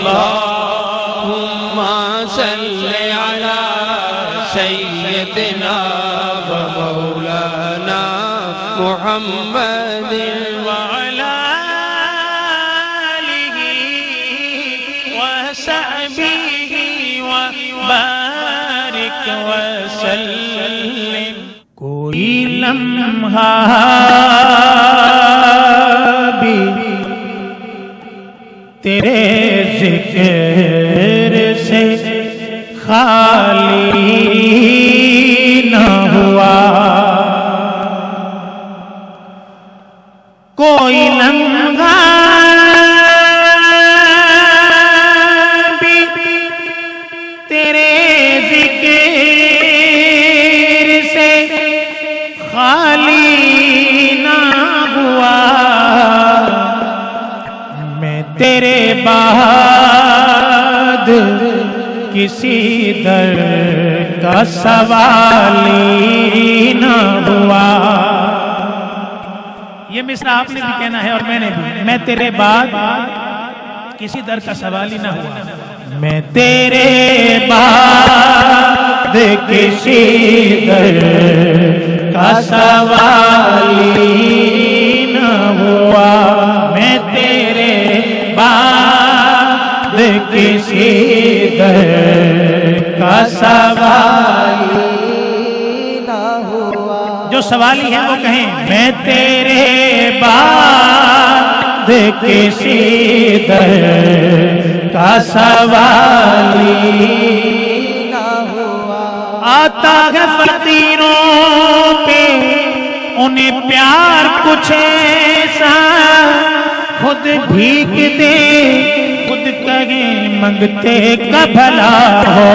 अल्लाहुम्मा सल्ली अला सय्यदिना व मौलाना मुहम्मद व अला आलिहि व सहबिहि व बारिक व सल्लिम। कोई लम्हा भी तेरे जिक्र से खाली न हुआ, कोई लम्हा भी तेरे जिक्र से खाली ना हुआ। मैं तेरे बाद किसी दर का सवाली ना हुआ। ये मिसरा आपने भी कहना है और मैंने भी। मैं तेरे बाद किसी दर का सवाल ही ना हुआ। मैं तेरे बाद किसी दर का सवाली न हुआ। मैं तेरे बाद किसी दर का सवाली न हुआ। जो सवाली है वो कहें मैं तेरे बाद किसी दर का सवाली न हुआ। आता है फकीरों पे उन्हें प्यार कुछ ऐसा, खुद भीख दे खुद कहे मंगते का भला हो।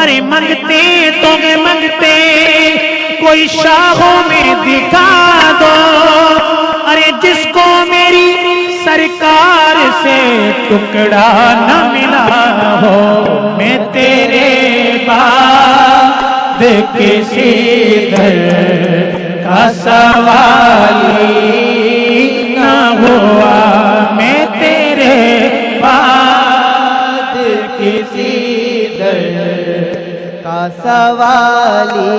अरे मंगते तो मंगते कोई शाहों में दिखा दो। अरे जिसको मेरी सरकार से टुकड़ा न मिला हो। मैं तेरे बाद किसी दर का सवाली न हुआ। मैं तेरे बाद किसी दर का सवाली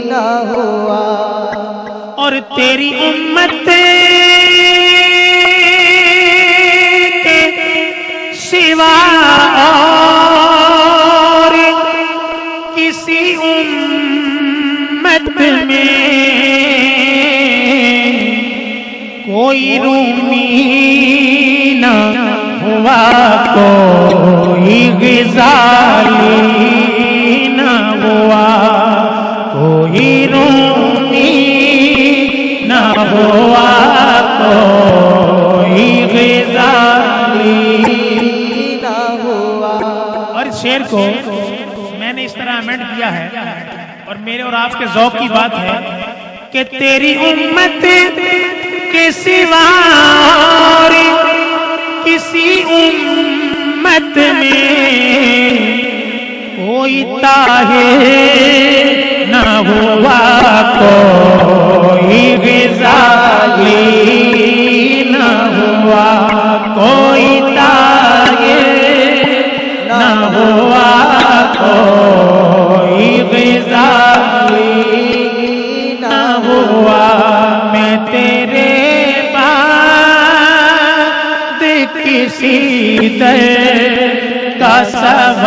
न हुआ। और तेरी उम्मत के सिवा और किसी उम्मत में कोई रूमी न हुआ, कोई ग़ज़ाली न हुआ, कोई रूमी न हुआ, कोई ग़ज़ाली न हुआ। और इस शेर को मैंने इस तरह अमेंड किया है और मेरे और आपके ज़ौक़ की बात है कि तेरी उम्मत के सिवा और किसी उम्मत में कोई ताहिर न हुआ, कोई ग़ज़ाली न हुआ, कोई ताहिर न हुआ, कोई ग़ज़ाली न हुआ। मैं तेरे बाद किसी दर का सवाल